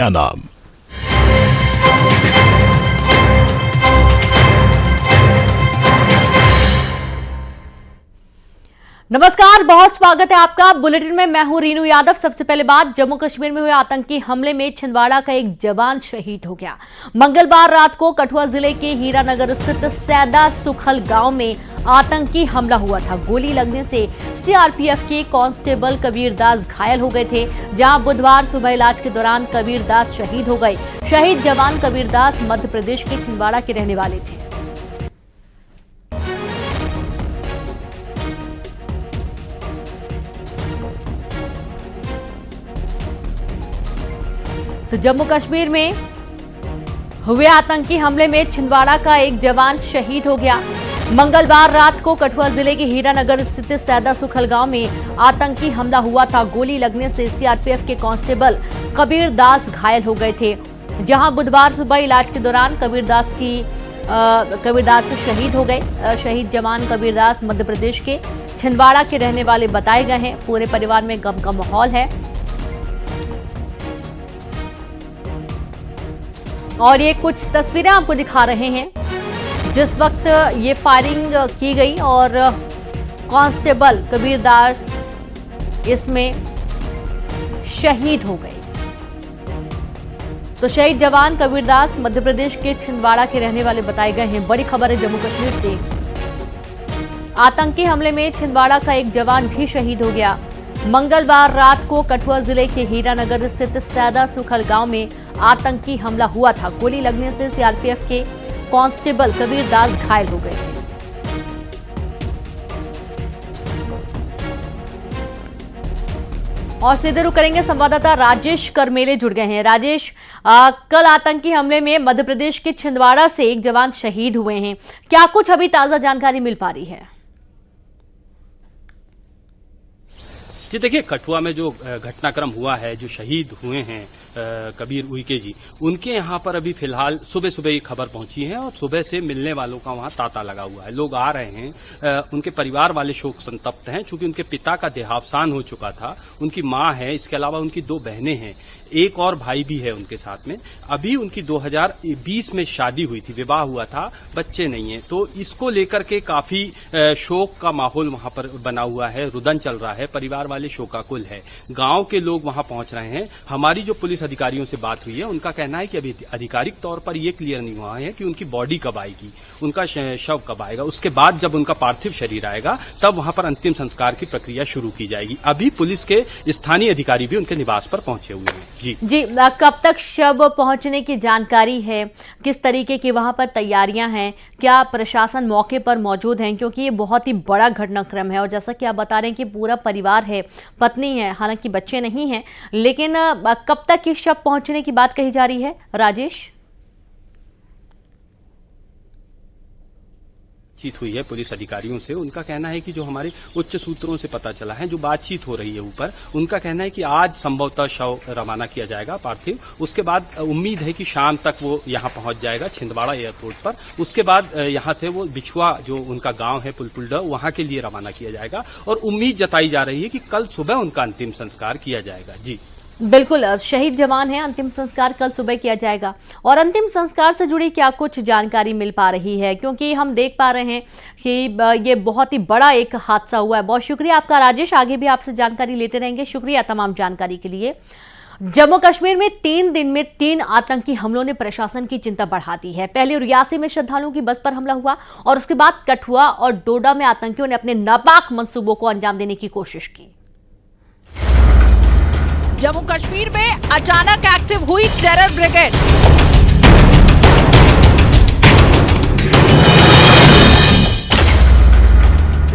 नाम। नमस्कार, बहुत स्वागत है आपका बुलेटिन में। मैं हूं रीनू यादव। सबसे पहले बात, जम्मू कश्मीर में हुए आतंकी हमले में छिंदवाड़ा का एक जवान शहीद हो गया। मंगलवार रात को कठुआ जिले के हीरानगर स्थित सैदा सुखल गांव में आतंकी हमला हुआ था। गोली लगने से सीआरपीएफ के कांस्टेबल कबीर दास घायल हो गए थे, जहां बुधवार सुबह इलाज के दौरान कबीर दास शहीद हो गए। शहीद जवान कबीर दास मध्य प्रदेश के छिंदवाड़ा के रहने वाले थे। तो जम्मू कश्मीर में हुए आतंकी हमले में छिंदवाड़ा का एक जवान शहीद हो गया। मंगलवार रात को कठुआ जिले के हीरानगर स्थित सैदा सुखल गांव में आतंकी हमला हुआ था। गोली लगने से सीआरपीएफ के कांस्टेबल कबीर दास घायल हो गए थे, जहां बुधवार सुबह इलाज के दौरान कबीर दास शहीद हो गए। शहीद जवान कबीर दास मध्य प्रदेश के छिंदवाड़ा के रहने वाले बताए गए हैं। पूरे परिवार में गम का माहौल है और ये कुछ तस्वीरें आपको दिखा रहे हैं जिस वक्त ये फायरिंग की गई और कांस्टेबल कबीर दास इसमें शहीद हो गए। तो शहीद जवान कबीर दास मध्य प्रदेश के छिंदवाड़ा के रहने वाले बताए गए हैं। बड़ी खबर है जम्मू कश्मीर से। आतंकी हमले में छिंदवाड़ा का एक जवान भी शहीद हो गया। मंगलवार रात को कठुआ जिले के हीरानगर स्थित सैदा सुखल गांव में आतंकी हमला हुआ था। गोली लगने से सीआरपीएफ के कांस्टेबल कबीर दास घायल हो गए थे। और सीधे रुख करेंगे, संवाददाता राजेश करमेले जुड़ गए हैं। राजेश, कल आतंकी हमले में मध्य प्रदेश के छिंदवाड़ा से एक जवान शहीद हुए हैं। क्या कुछ अभी ताजा जानकारी मिल पा रही है? जी देखिए, कठुआ में जो घटनाक्रम हुआ है, जो शहीद हुए हैं कबीर उइके जी, उनके यहाँ पर अभी फिलहाल सुबह सुबह ये खबर पहुंची है और सुबह से मिलने वालों का वहाँ तांता लगा हुआ है। लोग आ रहे हैं, उनके परिवार वाले शोक संतप्त हैं, क्योंकि उनके पिता का देहावसान हो चुका था। उनकी माँ है, इसके अलावा उनकी 2 बहनें हैं, एक और भाई भी है उनके साथ में। अभी उनकी 2020 में शादी हुई थी, विवाह हुआ था, बच्चे नहीं है। तो इसको लेकर के काफी शोक का माहौल वहां पर बना हुआ है, रुदन चल रहा है, परिवार वाले शोकाकुल है। गांव के लोग वहां पहुंच रहे हैं। हमारी जो पुलिस अधिकारियों से बात हुई है, उनका कहना है कि अभी आधिकारिक तौर पर यह क्लियर नहीं हुआ है कि उनकी बॉडी कब आएगी, उनका शव कब आएगा। उसके बाद जब उनका पार्थिव शरीर आएगा तब वहां पर अंतिम संस्कार की प्रक्रिया शुरू की जाएगी। अभी पुलिस के स्थानीय अधिकारी भी उनके निवास पर पहुंचे हुए हैं। जी, कब तक शव पहुंचने की जानकारी है? किस तरीके की वहां पर तैयारियां हैं? क्या प्रशासन मौके पर मौजूद है? क्योंकि ये बहुत ही बड़ा घटनाक्रम है और जैसा कि आप बता रहे हैं कि पूरा परिवार है, पत्नी है, हालांकि बच्चे नहीं हैं, लेकिन कब तक ये शव पहुंचने की बात कही जा रही है? राजेश, बातचीत हुई है पुलिस अधिकारियों से। उनका कहना है कि जो हमारे उच्च सूत्रों से पता चला है, जो बातचीत हो रही है ऊपर, उनका कहना है कि आज संभवतः शव रवाना किया जाएगा पार्थिव। उसके बाद उम्मीद है कि शाम तक वो यहाँ पहुंच जाएगा छिंदवाड़ा एयरपोर्ट पर। उसके बाद यहाँ से वो बिछुआ, जो उनका गांव है पुलपुलडा, वहां के लिए रवाना किया जाएगा और उम्मीद जताई जा रही है कि कल सुबह उनका अंतिम संस्कार किया जाएगा। जी बिल्कुल, शहीद जवान है, अंतिम संस्कार कल सुबह किया जाएगा। और अंतिम संस्कार से जुड़ी क्या कुछ जानकारी मिल पा रही है? क्योंकि हम देख पा रहे हैं कि ये बहुत ही बड़ा एक हादसा हुआ है। बहुत शुक्रिया आपका राजेश, आगे भी आपसे जानकारी लेते रहेंगे। शुक्रिया तमाम जानकारी के लिए। जम्मू कश्मीर में 3 दिन में 3 आतंकी हमलों ने प्रशासन की चिंता बढ़ा दी है। पहले रियासी में श्रद्धालुओं की बस पर हमला हुआ और उसके बाद कठुआ और डोडा में आतंकियों ने अपने नापाक मंसूबों को अंजाम देने की कोशिश की। जम्मू कश्मीर में अचानक एक्टिव हुई टेरर ब्रिगेड।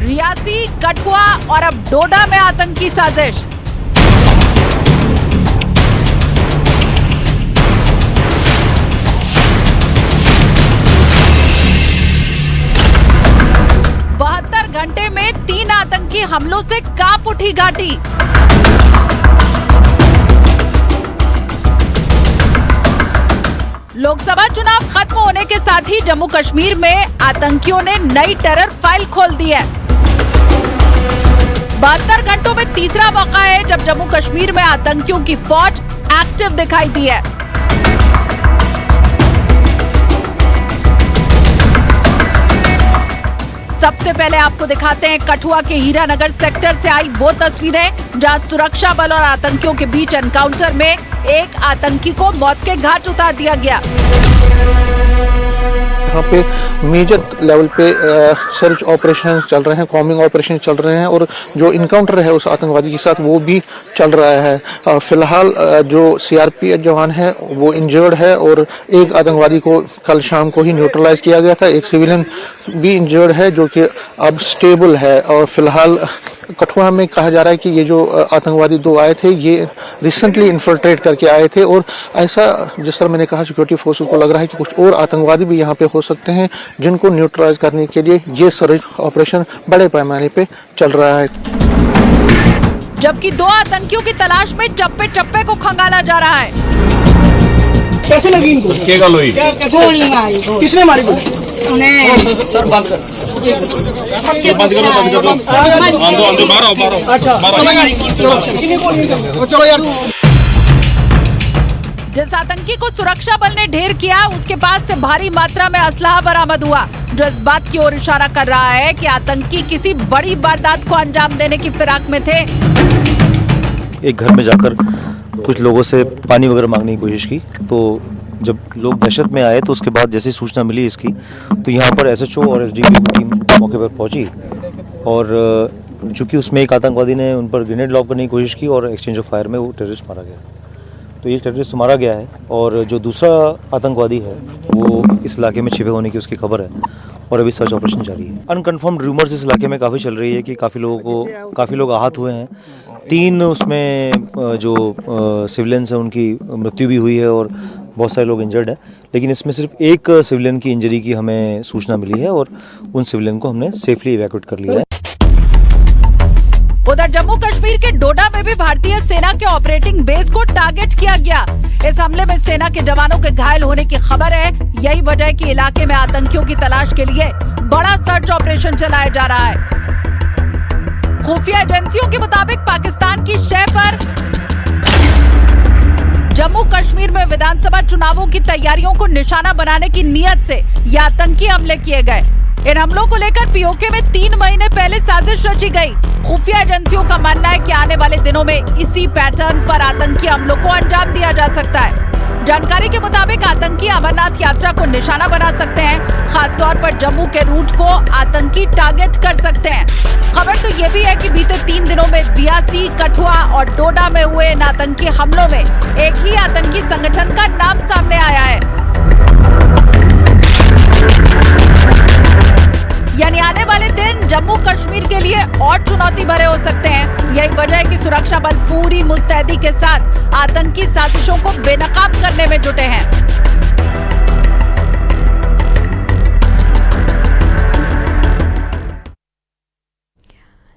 रियासी, कठुआ और अब डोडा में आतंकी साजिश। घंटे में 3 आतंकी हमलों से कांप उठी घाटी। लोकसभा चुनाव खत्म होने के साथ ही जम्मू कश्मीर में आतंकियों ने नई टेरर फाइल खोल दी है। 72 घंटों में तीसरा मौका है जब जम्मू कश्मीर में आतंकियों की फौज एक्टिव दिखाई दी है। सबसे पहले आपको दिखाते हैं कठुआ के हीरानगर सेक्टर से आई वो तस्वीरें जहां सुरक्षा बल और आतंकियों के बीच एनकाउंटर में एक आतंकी को मौत के घाट उतार दिया गया। यहाँ पे मेजर लेवल पे सर्च ऑपरेशन चल रहे हैं, कॉम्बिंग ऑपरेशन चल रहे हैं और जो इनकाउंटर है उस आतंकवादी के साथ वो भी चल रहा है। फिलहाल जो सीआरपीएफ जवान है वो इंजर्ड है और एक आतंकवादी को कल शाम को ही न्यूट्रलाइज किया गया था। एक सिविलियन भी इंजर्ड है जो कि अब स्टेबल है। और फिलहाल कठुआ में कहा जा रहा है कि ये जो आतंकवादी दो आए थे ये रिसेंटली इन्फिल्ट्रेट करके आए थे और ऐसा जिस तरह मैंने कहा सिक्योरिटी फोर्सेस को लग रहा है कि कुछ और आतंकवादी भी यहाँ पे हो सकते हैं जिनको न्यूट्रलाइज करने के लिए ये सर्च ऑपरेशन बड़े पैमाने पे चल रहा है। जबकि दो आतंकियों की तलाश में चप्पे चप्पे को खंगाला जा रहा है। कैसे लगी इनको? क्या लोई? गोली मारी। किसने मारी गोली? उन्हें सर बंद कर। बंद करो। आंदो मारो। अच्छा चलो यार। जिस आतंकी को सुरक्षा बल ने ढेर किया उसके पास से भारी मात्रा में असलहा बरामद हुआ जो इस बात की ओर इशारा कर रहा है कि आतंकी किसी बड़ी वारदात को अंजाम देने की फिराक में थे। एक घर में जाकर कुछ लोगों से पानी वगैरह मांगने की कोशिश की, तो जब लोग दहशत में आए तो उसके बाद जैसे सूचना मिली इसकी तो यहाँ पर एसएचओ और एसडीपी की टीम मौके पर पहुंची और चूंकि उसमें एक आतंकवादी ने उन पर ग्रेनेड लॉन्च करने की कोशिश की और एक्सचेंज ऑफ फायर में वो टेररिस्ट मारा गया। तो एक टेररिस्ट मारा गया है और जो दूसरा आतंकवादी है वो इस इलाके में छिपे होने की उसकी खबर है और अभी सर्च ऑपरेशन जारी है। अनकन्फर्म्ड रूमर्स इस इलाके में काफ़ी चल रही है कि काफ़ी लोग आहत हुए हैं। 3 उसमें जो सिविलियंस हैं उनकी मृत्यु भी हुई है और बहुत सारे लोग इंजर्ड हैं, लेकिन इसमें सिर्फ एक सिविलियन की इंजरी की हमें सूचना मिली है और उन सिविलियन को हमने सेफली इवैक्यूएट कर लिया है। उधर जम्मू कश्मीर के डोडा में भी भारतीय सेना के ऑपरेटिंग बेस को टारगेट किया गया। इस हमले में सेना के जवानों के घायल होने की खबर है। यही वजह है कि इलाके में आतंकियों की तलाश के लिए बड़ा सर्च ऑपरेशन चलाया जा रहा है। खुफिया एजेंसियों के मुताबिक पाकिस्तान की शय पर जम्मू कश्मीर में विधानसभा चुनावों की तैयारियों को निशाना बनाने की नीयत से ये आतंकी हमले किए गए। इन हमलों को लेकर पीओके में 3 महीने पहले साजिश रची गई। खुफिया एजेंसियों का मानना है कि आने वाले दिनों में इसी पैटर्न पर आतंकी हमलों को अंजाम दिया जा सकता है। जानकारी के मुताबिक आतंकी अमरनाथ यात्रा को निशाना बना सकते हैं, खासतौर पर जम्मू के रूट को आतंकी टारगेट कर सकते हैं। खबर तो ये भी है कि बीते 3 दिनों में बियासी, कठुआ और डोडा में हुए इन आतंकी हमलों में एक ही आतंकी संगठन का नाम सामने आया है। यानी आने वाले दिन जम्मू कश्मीर के लिए और चुनौती भरे हो सकते हैं। यही वजह है कि सुरक्षा बल पूरी मुस्तैदी के साथ आतंकी साजिशों को बेनकाब करने में जुटे हैं।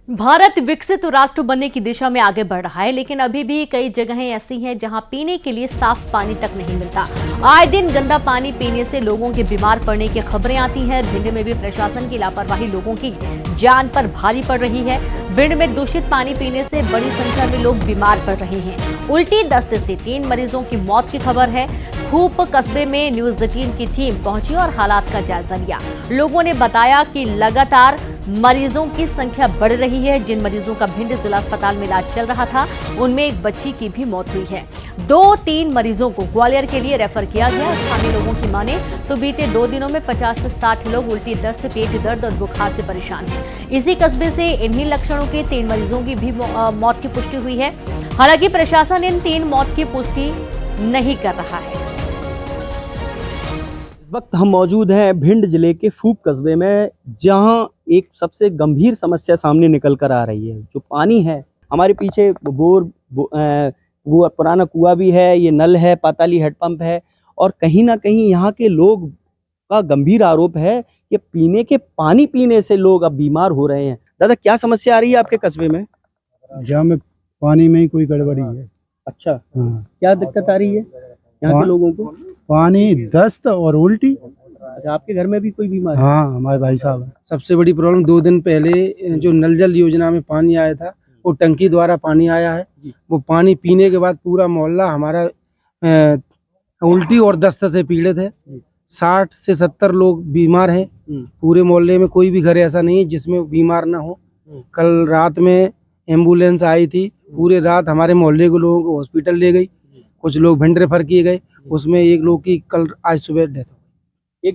भारत विकसित राष्ट्र बनने की दिशा में आगे बढ़ रहा है, लेकिन अभी भी कई जगहें ऐसी हैं जहां पीने के लिए साफ पानी तक नहीं मिलता। आए दिन गंदा पानी पीने से लोगों के बीमार पड़ने की खबरें आती हैं। भिंड में भी प्रशासन की लापरवाही लोगों की जान पर भारी पड़ रही है। भिंड में दूषित पानी पीने से बड़ी संख्या में लोग बीमार पड़ रहे हैं। उल्टी दस्त से 3 मरीजों की मौत की खबर है। खूप कस्बे में न्यूज 18 की टीम पहुंची और हालात का जायजा लिया। लोगों ने बताया कि लगातार मरीजों की संख्या बढ़ रही है। जिन मरीजों का भिंड जिला अस्पताल में इलाज चल रहा था उनमें एक बच्ची की भी मौत हुई है। 2-3 मरीजों को ग्वालियर के लिए रेफर किया गया। स्थानीय लोगों की माने तो बीते 2 दिनों में 50 से 60 लोग उल्टी दस्त, पेट दर्द और बुखार से परेशान हैं। इसी कस्बे से इन्हीं लक्षणों के 3 मरीजों की भी मौत की पुष्टि हुई है। हालांकि प्रशासन इन 3 मौत की पुष्टि नहीं कर रहा है। इस वक्त हम मौजूद हैं भिंड जिले के फूप कस्बे में, जहां एक सबसे गंभीर समस्या सामने निकल कर आ रही है। जो पानी है, हमारे पीछे पुराना कुआं भी है, ये नल है, पाताली हेडपंप है और कहीं ना कहीं यहाँ के लोग का गंभीर आरोप है कि पीने के पानी पीने से लोग अब बीमार हो रहे हैं। दादा, क्या समस्या आ रही है आपके कस्बे में? जहाँ में पानी में ही कोई गड़बड़ी है। अच्छा, हाँ। क्या दिक्कत आ रही है यहाँ के लोगों को? पानी, दस्त और उल्टी। अच्छा, आपके घर में भी कोई बीमार है? हाँ, हमारे भाई साहब है। सबसे बड़ी प्रॉब्लम 2 दिन पहले जो नल जल योजना में पानी आया था, वो टंकी द्वारा पानी आया है। वो पानी पीने के बाद पूरा मोहल्ला हमारा उल्टी और दस्त से पीड़ित है। 60 से 70 लोग बीमार हैं। पूरे मोहल्ले में कोई भी घर ऐसा नहीं है जिसमें बीमार ना हो। कल रात में एम्बुलेंस आई थी, पूरे रात हमारे मोहल्ले के लोगों को हॉस्पिटल ले गई। कुछ लोग भिंड रेफर किए गए, उसमें एक लोग की कल आज सुबह डेथ हो गई।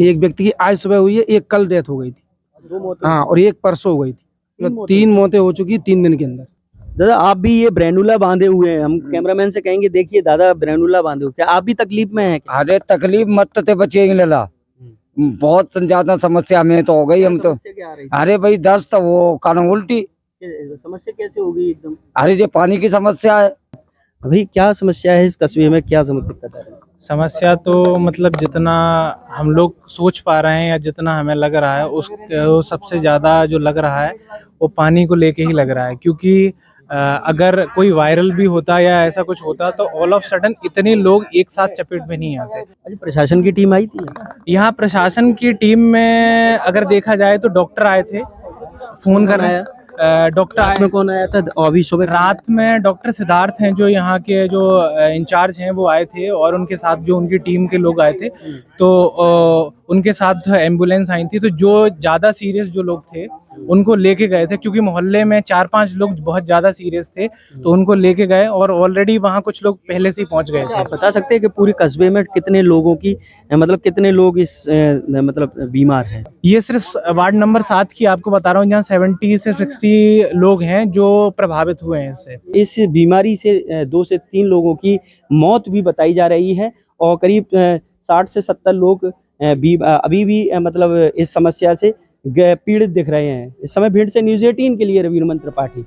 एक व्यक्ति की आज सुबह हुई है, एक कल डेथ हो गई थी। 2 मौतें। हाँ, और एक परसों हो गई थी। मतलब 3 मौतें हो चुकी 3 दिन के अंदर। दादा आप भी ये ब्रैनुला बांधे हुए हैं, हम कैमरामैन से कहेंगे देखिए दादा ब्रैनुला बांधे हुए, क्या आप भी तकलीफ में हैं? अरे तकलीफ मत ते बचेंगे लला, बहुत ज्यादा समस्या में तो हो गई हम तो। समस्या क्या आ रही अरे भाई दस्त, वो कान उल्टी। है? समस्या कैसे होगी एकदम? अरे ये पानी की समस्या है। भाई क्या समस्या है इस कस्बे में, क्या दिक्कत आ रही है? समस्या तो मतलब जितना हम लोग सोच पा रहे हैं या जितना हमें लग रहा है वो सबसे ज़्यादा जो लग रहा है वो पानी को लेके ही लग रहा है। क्योंकि अगर कोई वायरल भी होता या ऐसा कुछ होता तो ऑल ऑफ सडन इतने लोग एक साथ चपेट में नहीं आते। अरे प्रशासन की टीम आई थी यहाँ? प्रशासन की टीम में अगर देखा जाए तो डॉक्टर आए थे, फोन कर रहे हैं। डॉक्टर में कौन आया था अभी सुबह? रात में डॉक्टर सिद्धार्थ हैं जो यहाँ के जो इंचार्ज हैं वो आए थे और उनके साथ जो उनकी टीम के लोग आए थे, तो उनके साथ एम्बुलेंस आई थी। तो जो ज़्यादा सीरियस जो लोग थे उनको लेके गए थे, क्योंकि मोहल्ले में 4-5 लोग बहुत ज़्यादा सीरियस थे, तो उनको लेके गए और ऑलरेडी वहाँ कुछ लोग पहले से ही पहुँच गए थे। आप बता सकते हैं कि पूरे कस्बे में कितने लोगों की मतलब कितने लोग इस मतलब बीमार हैं? ये सिर्फ वार्ड नंबर 7 की आपको बता रहा हूँ, जहाँ 70 से 60 लोग हैं जो प्रभावित हुए हैं इससे। इस बीमारी से 2 से 3 लोगों की मौत भी बताई जा रही है और करीब 60 से 70 लोग अभी भी मतलब इस समस्या से पीड़ित दिख रहे हैं। इस समय भिंड से न्यूज़ 18 के लिए रविरमन त्रिपाठी।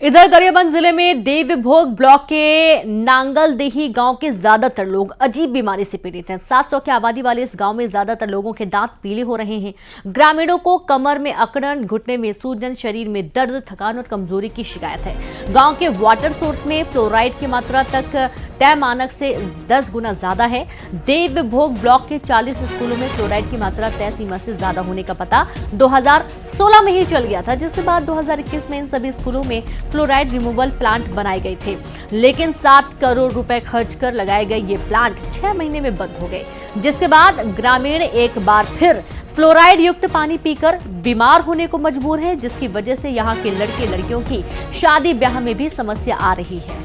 इधर गरियाबंद जिले में देवभोग ब्लॉक के नांगलदेही गांव के ज्यादातर लोग अजीब बीमारी से पीड़ित हैं। 700 की आबादी वाले इस गांव में ज्यादातर लोगों के दांत पीले हो रहे हैं। ग्रामीणों को कमर में अकड़न, घुटने में सूजन, शरीर में दर्द, थकान और कमजोरी की शिकायत है। गांव के वाटर सोर्स में फ्लोराइड की मात्रा तक तय मानक से 10 गुना ज्यादा है। देवभोग ब्लॉक के 40 स्कूलों में फ्लोराइड की मात्रा तय सीमा से ज्यादा होने का पता 2016 में ही चल गया था, जिसके बाद 2021 में इन सभी स्कूलों में फ्लोराइड रिमूवल प्लांट बनाए गए थे। लेकिन 7 करोड़ रुपए खर्च कर लगाए गए ये प्लांट 6 महीने में बंद हो गए, जिसके बाद ग्रामीण एक बार फिर फ्लोराइड युक्त पानी पीकर बीमार होने को मजबूर है, जिसकी वजह से यहाँ के लड़के लड़कियों की शादी ब्याह में भी समस्या आ रही है।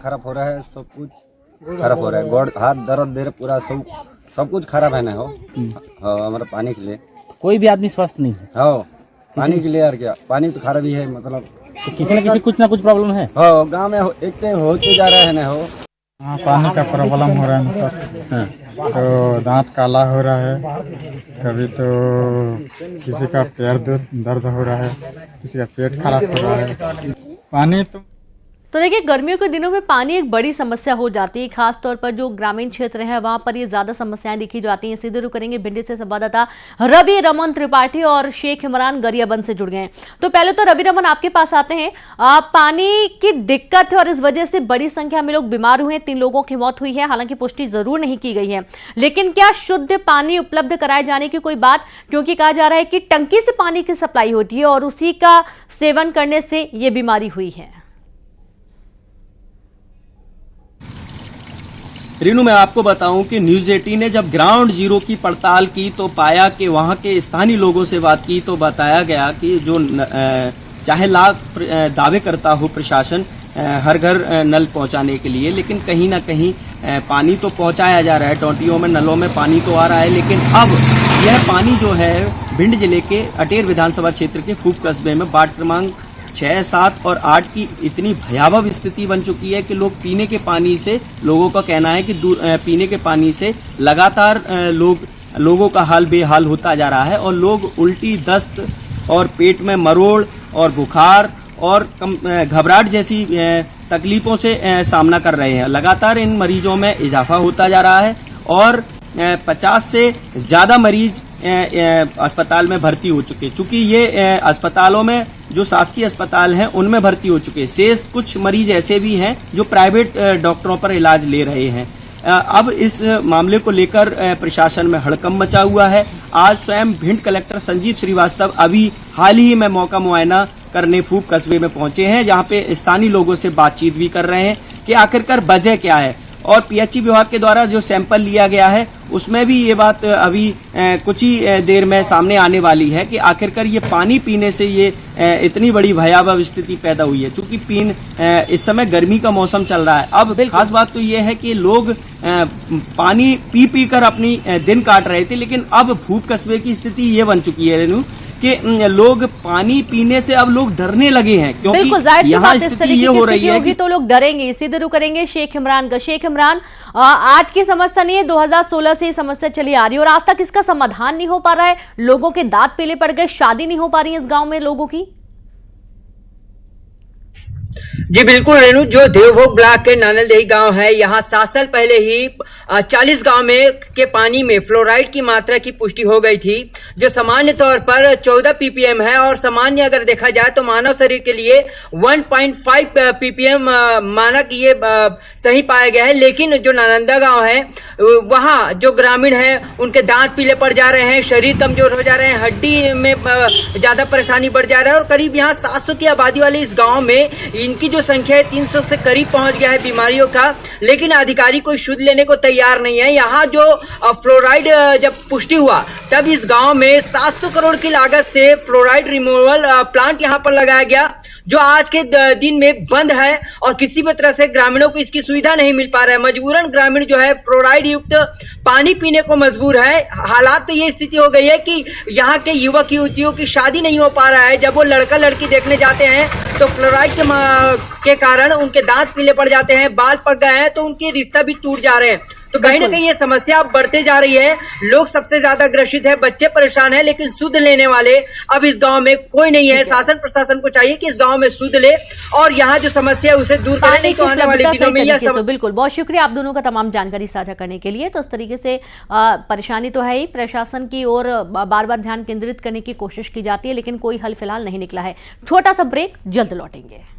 खराब हो रहा है, सब कुछ खराब हो रहा है। गोड़ हाथ दर्द दे रहा, पूरा सब कुछ खराब है ना हो। हमारा पानी के लिए कोई भी आदमी स्वस्थ नहीं है। हो पानी के लिए यार, क्या पानी तो खराब ही है। मतलब तो किसी न किसी कुछ ना कुछ प्रॉब्लम है। हो गांव में एक होते जा रहा है ना हो। हाँ, पानी का प्रॉब्लम हो रहा है मतलब। तो दांत काला हो रहा है, कभी तो किसी का पैर दर्द हो रहा है, किसी का पेट खराब हो रहा है। पानी तो देखिए, गर्मियों के दिनों में पानी एक बड़ी समस्या हो जाती है, खास तौर पर जो ग्रामीण क्षेत्र है वहां पर ये ज्यादा समस्याएं दिखी जाती हैं। सीधे रुख करेंगे भिंडी से संवाददाता रवि रमन त्रिपाठी और शेख इमरान गरियाबंद से जुड़ गए हैं। तो पहले तो रवि रमन आपके पास आते हैं। पानी की दिक्कत है और इस वजह से बड़ी संख्या में लोग बीमार हुए हैं। 3 लोगों की मौत हुई है, हालांकि पुष्टि जरूर नहीं की गई है, लेकिन क्या शुद्ध पानी उपलब्ध कराए जाने की कोई बात? क्योंकि कहा जा रहा है कि टंकी से पानी की सप्लाई होती है और उसी का सेवन करने से ये बीमारी हुई है। रीनू, मैं आपको बताऊं कि न्यूज़ 18 ने जब ग्राउंड जीरो की पड़ताल की तो पाया कि वहां के स्थानीय लोगों से बात की तो बताया गया कि जो चाहे लाख दावे करता हो प्रशासन हर घर नल पहुंचाने के लिए, लेकिन कहीं ना कहीं पानी तो पहुंचाया जा रहा है। टोंटियों में, नलों में पानी तो आ रहा है, लेकिन अब यह पानी जो है भिंड जिले के अटेर विधानसभा क्षेत्र के फूप कस्बे में वार्ड क्रमांक 6, 7 और 8 की इतनी भयावह स्थिति बन चुकी है कि लोग पीने के पानी से, लोगों का कहना है कि पीने के पानी से लगातार लोगों का हाल बेहाल होता जा रहा है और लोग उल्टी, दस्त और पेट में मरोड़ और बुखार और घबराहट जैसी तकलीफों से सामना कर रहे हैं। लगातार इन मरीजों में इजाफा होता जा रहा है और 50 से ज्यादा मरीज अस्पताल में भर्ती हो चुके। चूंकि ये अस्पतालों में जो शासकीय अस्पताल हैं उनमें भर्ती हो चुके, शेष कुछ मरीज ऐसे भी हैं जो प्राइवेट डॉक्टरों पर इलाज ले रहे हैं। अब इस मामले को लेकर प्रशासन में हड़कंप मचा हुआ है। आज स्वयं भिंड कलेक्टर संजीव श्रीवास्तव अभी हाल ही में मौका मुआयना करने फूप कस्बे में पहुंचे हैं, जहां पे स्थानीय लोगों से बातचीत भी कर रहे हैं। कि आखिरकार वजह क्या है। और पीएचई विभाग के द्वारा जो सैंपल लिया गया है उसमें भी ये बात अभी कुछ ही देर में सामने आने वाली है कि आखिरकार ये पानी पीने से ये इतनी बड़ी भयावह स्थिति पैदा हुई है। चूंकि इस समय गर्मी का मौसम चल रहा है। अब खास बात तो ये है कि लोग पानी पी पी कर अपनी दिन काट रहे थे, लेकिन अब भूख कस्बे की स्थिति ये बन चुकी है रेनू कि लोग पानी पीने से अब लोग डरने लगे हैं, क्योंकि यहाँ स्थिति ये हो रही है कि तो लोग डरेंगे। सीधे रुक करेंगे शेख इमरान का। शेख इमरान, आज की समस्या नहीं है, 2016 से ये समस्या चली आ रही है और आज तक इसका समाधान नहीं हो पा रहा है। लोगों के दांत पीले पड़ गए, शादी नहीं हो पा रही है इस गांव में लोगों की। जी बिल्कुल रेणु, जो देवभोग ब्लॉक के नानलदेही गांव है, यहाँ 7 साल पहले ही 40 गांव में के पानी में फ्लोराइड की मात्रा की पुष्टि हो गई थी, जो सामान्य तौर पर 14 ppm है और सामान्य अगर देखा जाए तो मानव शरीर के लिए 1.5 ppm मानक ये सही पाया गया है। लेकिन जो नालंदा गांव है वहाँ जो ग्रामीण है उनके दांत पीले पड़ जा रहे हैं, शरीर कमजोर हो जा रहे हैं, हड्डी में ज्यादा परेशानी बढ़ जा रहा है और करीब यहाँ 700 की आबादी वाले इस गाँव में इनकी जो संख्या है 300 से करीब पहुंच गया है बीमारियों का। लेकिन अधिकारी कोई शुद्ध लेने को तैयार नहीं है। यहाँ जो फ्लोराइड जब पुष्टि हुआ तब इस गांव में 700 करोड़ की लागत से फ्लोराइड रिमूवल प्लांट यहाँ पर लगाया गया, जो आज के दिन में बंद है और किसी भी तरह से ग्रामीणों को इसकी सुविधा नहीं मिल पा रहा है। मजबूरन ग्रामीण जो है फ्लोराइड युक्त पानी पीने को मजबूर है। हालात तो ये स्थिति हो गई है कि यहाँ के युवक युवतियों की शादी नहीं हो पा रहा है। जब वो लड़का लड़की देखने जाते हैं तो फ्लोराइड के कारण उनके दांत पीले पड़ जाते हैं, बाल पक गए हैं, तो उनके रिश्ता भी टूट जा रहे हैं। तो कहीं ना कहीं ये समस्या अब बढ़ते जा रही है। लोग सबसे ज्यादा ग्रसित है, बच्चे परेशान है, लेकिन शुद्ध लेने वाले अब इस गांव में कोई नहीं है। शासन प्रशासन को चाहिए कि इस गांव में शुद्ध ले और यहाँ जो समस्या है उसे दूर करें, नहीं तो आने वाले दिनों में यह बिल्कुल। बहुत शुक्रिया आप दोनों का तमाम जानकारी साझा करने के लिए। तो इस तरीके से परेशानी तो है ही, प्रशासन की ओर बार बार ध्यान केंद्रित करने की कोशिश की जाती है, लेकिन कोई हल फिलहाल नहीं निकला है। छोटा सा ब्रेक, जल्द लौटेंगे।